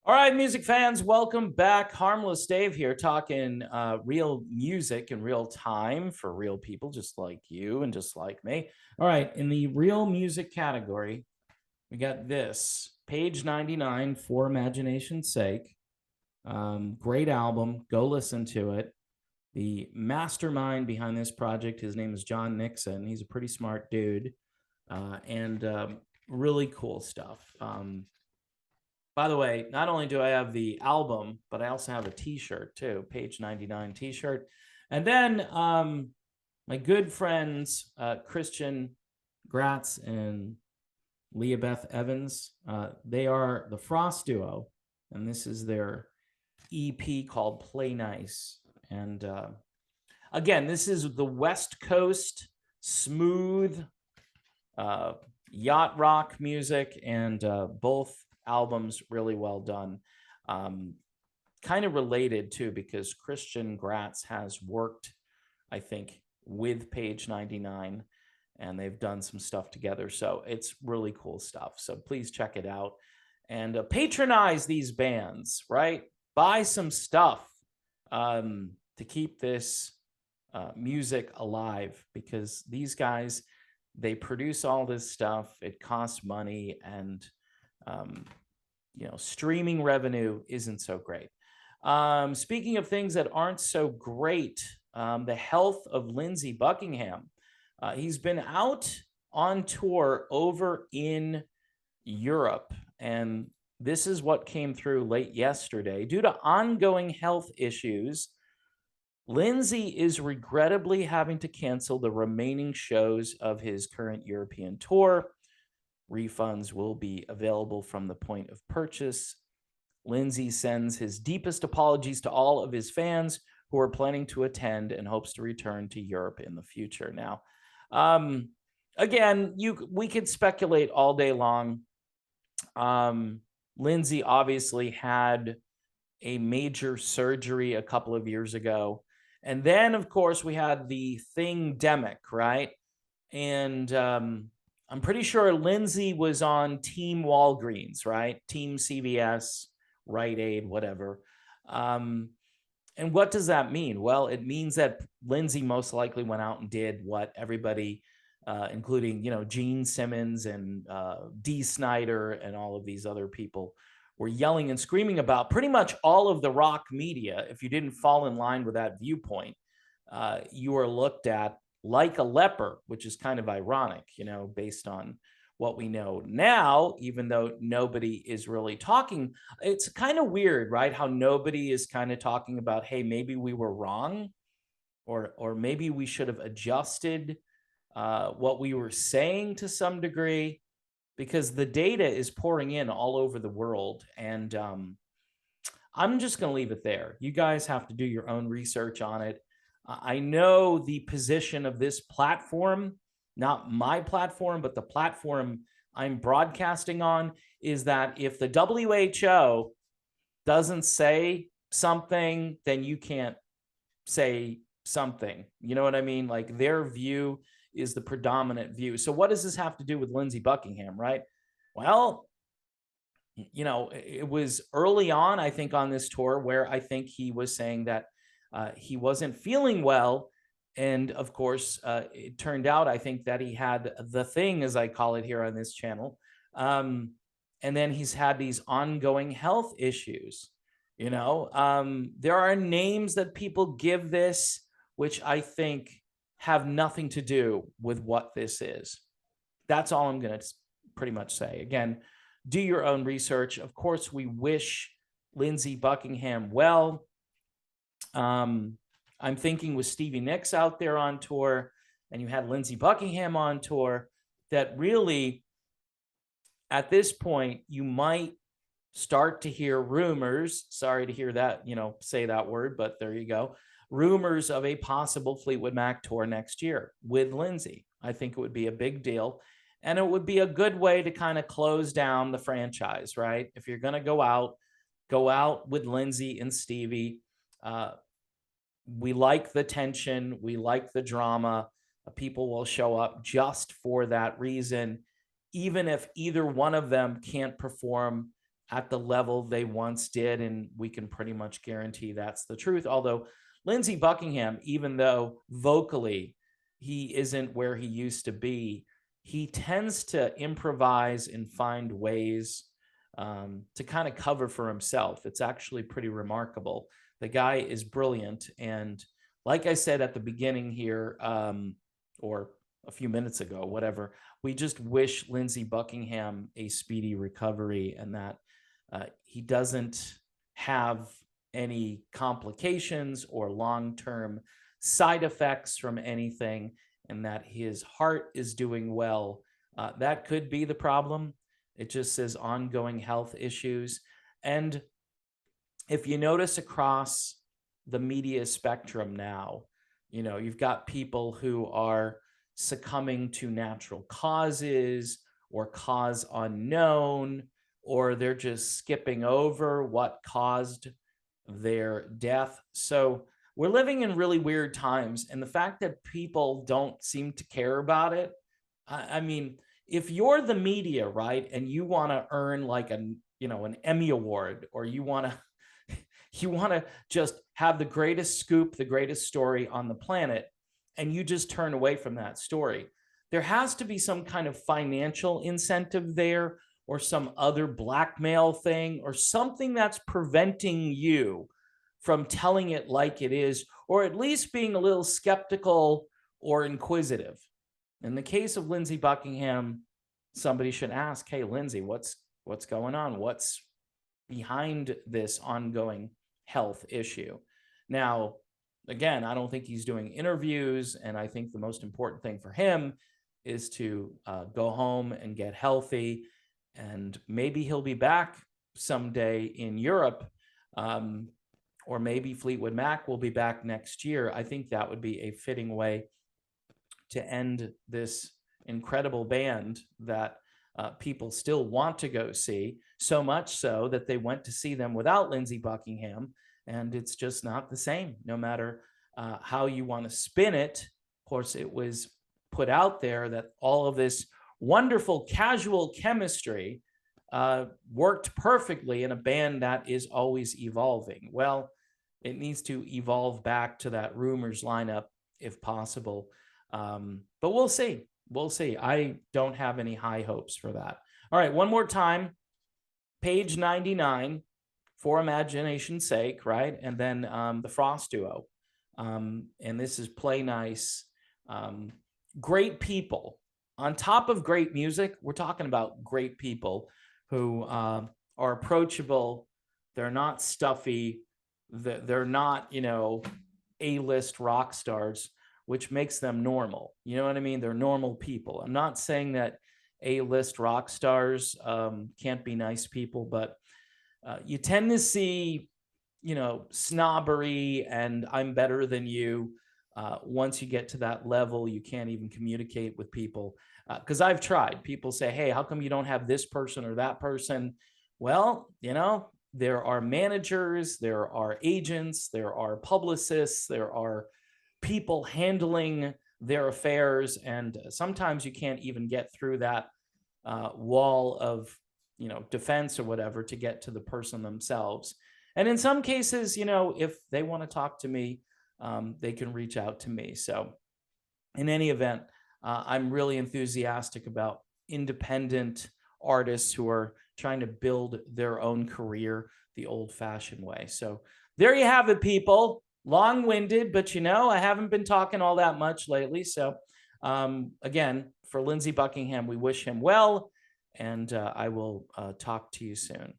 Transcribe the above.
All right, music fans, welcome back. Harmless Dave here, talking real music in real time for real people just like you and just like me. All right, in the real music category, we got this Page 99 for Imagination's Sake. Great album. Go listen to it. The mastermind behind this project, his name is John Nixon. He's a pretty smart dude and really cool stuff. By the way, not only do I have the album, but I also have a t-shirt too, Page 99 t-shirt. And then my good friends, Christian Gratz and Leah Beth Evans, they are the Frost Duo, and this is their EP called Play Nice. And again, this is the West Coast smooth yacht rock music, and both albums really well done. Kind of related too, because Christian Gratz has worked, I think, with Page 99, and they've done some stuff together. So it's really cool stuff. So please check it out and patronize these bands, right? Buy some stuff to keep this music alive, because these guys, they produce all this stuff. It costs money, and streaming revenue isn't so great. Speaking of things that aren't so great, the health of Lindsey Buckingham. He's been out on tour over in Europe, and this is what came through late yesterday. Due to ongoing health issues, Lindsey is regrettably having to cancel the remaining shows of his current European tour. Refunds will be available from the point of purchase. Lindsey sends his deepest apologies to all of his fans who are planning to attend and hopes to return to Europe in the future. Now, again, we could speculate all day long. Lindsey obviously had a major surgery a couple of years ago. And then, of course, we had the thing-demic, right? And I'm pretty sure Lindsey was on Team Walgreens, right? Team CVS, Rite Aid, whatever. And what does that mean? Well, it means that Lindsey most likely went out and did what everybody, including, Gene Simmons and Dee Snider and all of these other people, were yelling and screaming about. Pretty much all of the rock media, if you didn't fall in line with that viewpoint, you are looked at like a leper, which is kind of ironic, based on what we know now, even though nobody is really talking. It's kind of weird, right? How nobody is kind of talking about, hey, maybe we were wrong, or maybe we should have adjusted what we were saying to some degree, because the data is pouring in all over the world. And I'm just going to leave it there. You guys have to do your own research on it. I know the position of this platform, not my platform, but the platform I'm broadcasting on, is that if the WHO doesn't say something, then you can't say something. You know what I mean? Like, their view is the predominant view. So what does this have to do with Lindsey Buckingham, right? Well, it was early on, I think, on this tour where I think he was saying that he wasn't feeling well. And of course, it turned out, I think, that he had the thing, as I call it here on this channel. And then he's had these ongoing health issues. There are names that people give this, which I think have nothing to do with what this is. That's all I'm going to pretty much say. Again, do your own research. Of course, we wish Lindsey Buckingham well. I'm thinking with Stevie Nicks out there on tour, and you had Lindsey Buckingham on tour, that really, at this point, you might start to hear rumors. Sorry to hear that, say that word, but there you go. Rumors of a possible Fleetwood Mac tour next year with Lindsey. I think it would be a big deal, and it would be a good way to kind of close down the franchise, right? If you're going to go out with Lindsey and Stevie. We like the tension. We like the drama. People will show up just for that reason, even if either one of them can't perform at the level they once did. And we can pretty much guarantee that's the truth. Although Lindsey Buckingham, even though vocally he isn't where he used to be, he tends to improvise and find ways to kind of cover for himself. It's actually pretty remarkable. The guy is brilliant. And like I said at the beginning here, or a few minutes ago, whatever, we just wish Lindsey Buckingham a speedy recovery, and that he doesn't have any complications or long-term side effects from anything, and that his heart is doing well. That could be the problem. It just says ongoing health issues. And if you notice across the media spectrum now, you've got people who are succumbing to natural causes or cause unknown, or they're just skipping over what caused their death. So we're living in really weird times. And the fact that people don't seem to care about it, I mean, if you're the media, right, and you want to earn like an Emmy award, or you want to just have the greatest scoop, the greatest story on the planet, and you just turn away from that story, there has to be some kind of financial incentive there, or some other blackmail thing, or something that's preventing you from telling it like it is, or at least being a little skeptical or inquisitive. In the case of Lindsey Buckingham, somebody should ask, hey, Lindsey, what's going on? What's behind this ongoing health issue? Now, again, I don't think he's doing interviews, and I think the most important thing for him is to go home and get healthy, and maybe he'll be back someday in Europe, or maybe Fleetwood Mac will be back next year. I think that would be a fitting way to end this incredible band that people still want to go see, so much so that they went to see them without Lindsey Buckingham, and it's just not the same, no matter how you want to spin it. Of course, it was put out there that all of this wonderful casual chemistry worked perfectly in a band that is always evolving. Well, it needs to evolve back to that rumors lineup if possible. But we'll see. We'll see. I don't have any high hopes for that. All right, one more time. Page 99, For Imagination's Sake, right? And then the Frost Duo. And this is Play Nice. Great people. On top of great music, we're talking about great people who are approachable. They're not stuffy. They're not, A-list rock stars, which makes them normal. You know what I mean? They're normal people. I'm not saying that A-list rock stars can't be nice people, but you tend to see, snobbery and I'm better than you. Once you get to that level, you can't even communicate with people. Because I've tried. People say, hey, how come you don't have this person or that person? Well, there are managers, there are agents, there are publicists, there are people handling their affairs, and sometimes you can't even get through that wall of defense or whatever to get to the person themselves. And in some cases, if they want to talk to me, they can reach out to me. So in any event, I'm really enthusiastic about independent artists who are trying to build their own career the old-fashioned way. So there you have it, people. Long-winded, but I haven't been talking all that much lately. So again, for Lindsey Buckingham, we wish him well, and I will talk to you soon.